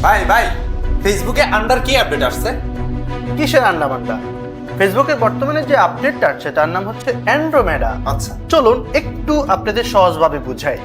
ভাই ভাই ফেসবুকে আন্ডার কি আপডেট আসছে? কিসের আন্ডামান্ডা? ফেসবুকের বর্তমানে যে আপডেটটা আসছে তার নাম হচ্ছে অ্যান্ড্রোমেডা। আচ্ছা, চলুন একটু আপনাদের সহজভাবে বুঝাই।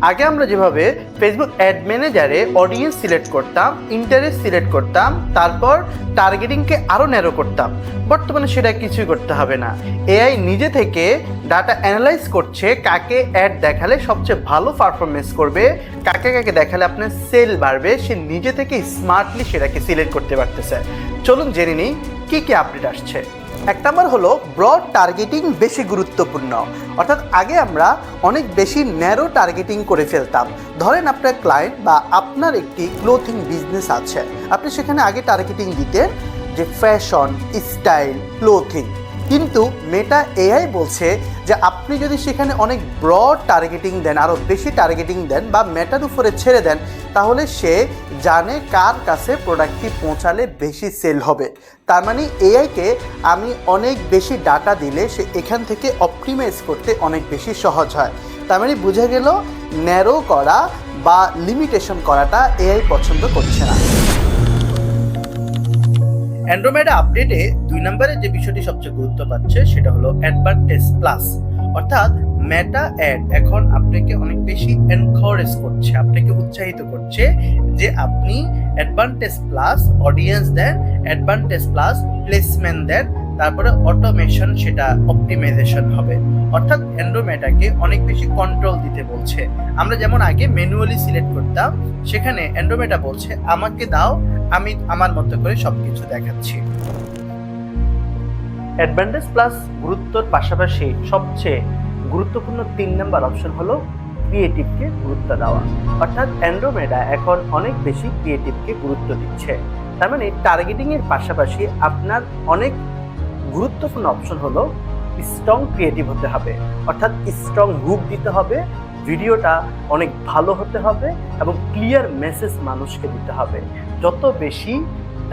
আগে আমরা যেভাবে ফেসবুক অ্যাড ম্যানেজারে অডিয়েন্স সিলেক্ট করতাম, ইন্টারেস্ট সিলেক্ট করতাম, তারপর টার্গেটিংকে আরও ন্যারো করতাম, বর্তমানে সেটা কিছুই করতে হবে না। এআই নিজে থেকে ডাটা অ্যানালাইজ করছে কাকে অ্যাড দেখালে সবচেয়ে ভালো পারফরমেন্স করবে, কাকে কাকে দেখালে আপনার সেল বাড়বে, সে নিজে থেকে স্মার্টলি সেটাকে সিলেক্ট করতে পারতেছে। চলুন জেনে নিই কী কী আপডেট আসছে। এক নম্বর হলো ব্রড টার্গেটিং বেশি গুরুত্বপূর্ণ। অর্থাৎ আগে আমরা অনেক বেশি ন্যারো টার্গেটিং করে ফেলতাম। ধরেন আপনার ক্লায়েন্ট বা আপনার একটি ক্লোথিং বিজনেস আছে, আপনি সেখানে আগে টার্গেটিং দিতেন যে ফ্যাশন, স্টাইল, ক্লোথিং। কিন্তু মেটা এআই বলছে যে আপনি যদি সেখানে অনেক ব্রড টার্গেটিং দেন, আরও বেশি টার্গেটিং দেন বা মেটার উপরে ছেড়ে দেন, তাহলে সে জানে কার কাছে প্রোডাক্টটি পৌঁছালে বেশি সেল হবে। তার মানে এআইকে আমি অনেক বেশি ডাটা দিলে সে এখান থেকে অপটিমাইজ করতে অনেক বেশি সহজ হয়। তার মানে বোঝা গেল ন্যারো করা বা লিমিটেশন করাটা এআই পছন্দ করছে না। অ্যান্ড্রোমেডা আপডেটে 2 নম্বরে যে বিষয়টি সবচেয়ে গুরুত্ব পাচ্ছে সেটা হলো অ্যাডভান্টেজ প্লাস। অর্থাৎ মেটা অ্যাড এখন আপনাকে অনেক বেশি এনকারেজ করছে, আপনাকে উৎসাহিত করছে যে আপনি অ্যাডভান্টেজ প্লাস অডিয়েন্স দেন, অ্যাডভান্টেজ প্লাস প্লেসমেন্ট দেন, তারপরে অটোমেশন সেটা অপটিমাইজেশন হবে। অর্থাৎ অ্যান্ড্রোমেডাকে অনেক বেশি কন্ট্রোল দিতে বলছে। আমরা যেমন আগে ম্যানুয়ালি সিলেক্ট করতাম, সেখানে অ্যান্ড্রোমেডা বলছে আমাকে দাও, আমি আমার মতো করে সবকিছু দেখাচ্ছি। অ্যাডভান্টেজ প্লাস গুরুত্বর পাশাপাশি সবচেয়ে গুরুত্বপূর্ণ 3 নম্বর অপশন হলো ক্রিয়েটিভকে গুরুত্ব দেওয়া। অর্থাৎ অ্যান্ড্রোমেডা এখন অনেক বেশি ক্রিয়েটিভকে গুরুত্ব দিচ্ছে। তার মানে টার্গেটিং এর পাশাপাশি আপনার অনেক গুরুত্বপূর্ণ অপশন হলো স্ট্রং ক্রিয়েটিভ হতে হবে। অর্থাৎ স্ট্রং হুক দিতে হবে, ভিডিওটা অনেক ভালো হতে হবে এবং ক্লিয়ার মেসেজ মানুষকে দিতে হবে। যত বেশি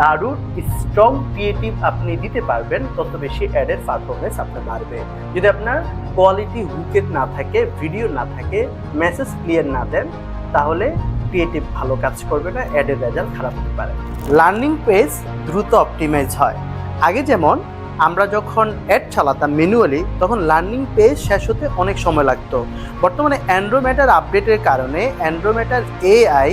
দারুণ স্ট্রং ক্রিয়েটিভ আপনি দিতে পারবেন, তত বেশি অ্যাডের পারফরমেন্স আপনার বাড়বে। যদি আপনার কোয়ালিটি হুকের না থাকে, ভিডিও না থাকে, মেসেজ ক্লিয়ার না দেন, তাহলে ক্রিয়েটিভ ভালো কাজ করবে না, অ্যাডের রেজাল্ট খারাপ হতে পারে। লার্নিং পেজ দ্রুত অপটিমাইজ হয়। আগে যেমন আমরা যখন অ্যাড চালাতাম ম্যানুয়ালি, তখন লার্নিং পেজ শেষ হতে অনেক সময় লাগতো। বর্তমানে অ্যান্ড্রোমেডার আপডেটের কারণে অ্যান্ড্রোমেডার এআই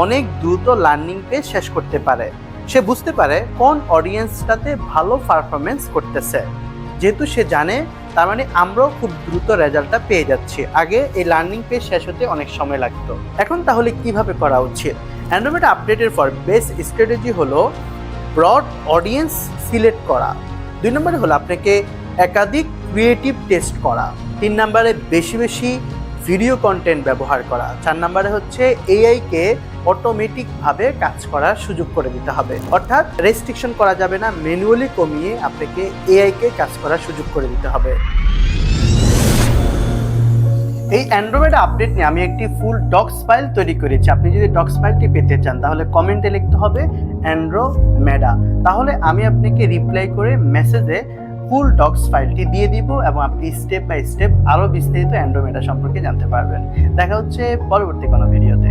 অনেক দ্রুত লার্নিং পেজ শেষ করতে পারে। সে বুঝতে পারে কোন অডিয়েন্সটাতে ভালো পারফরমেন্স করতেছে। যেহেতু সে জানে, তার মানে আমরাও খুব দ্রুত রেজাল্টটা পেয়ে যাচ্ছি। আগে এই লার্নিং পেজ শেষ হতে অনেক সময় লাগতো। এখন তাহলে কিভাবে করা উচিত? অ্যান্ড্রোমেডা আপডেটের পর বেস্ট স্ট্র্যাটেজি হলো ব্রড অডিয়েন্স সিলেক্ট করা। 2 নম্বরে হলো আপনাকে একাধিক ক্রিয়েটিভ টেস্ট করা। 3 নম্বরে বেশি বেশি ভিডিও কন্টেন্ট ব্যবহার করা। 4 নম্বরে হচ্ছে এআইকে অটোমেটিকভাবে কাজ করার সুযোগ করে দিতে হবে। অর্থাৎ রেস্ট্রিকশন করা যাবে না, ম্যানুয়ালি কমিয়ে আপনাকে এআইকে কাজ করার সুযোগ করে দিতে হবে। এই অ্যান্ড্রোমেডা আপডেট নিয়ে আমি একটি ফুল ডক্স ফাইল তৈরি করেছি। আপনি যদি ডক্স ফাইলটি পেতে চান তাহলে কমেন্টে লিখতে হবে অ্যান্ড্রোমেডা। তাহলে আমি আপনাকে রিপ্লাই করে মেসেজে ফুল ডক্স ফাইলটি দিয়ে দিব এবং আপনি স্টেপ বাই স্টেপ আরও বিস্তারিত অ্যান্ড্রোমেডা সম্পর্কে জানতে পারবেন। দেখা হচ্ছে পরবর্তী কোনো ভিডিওতে।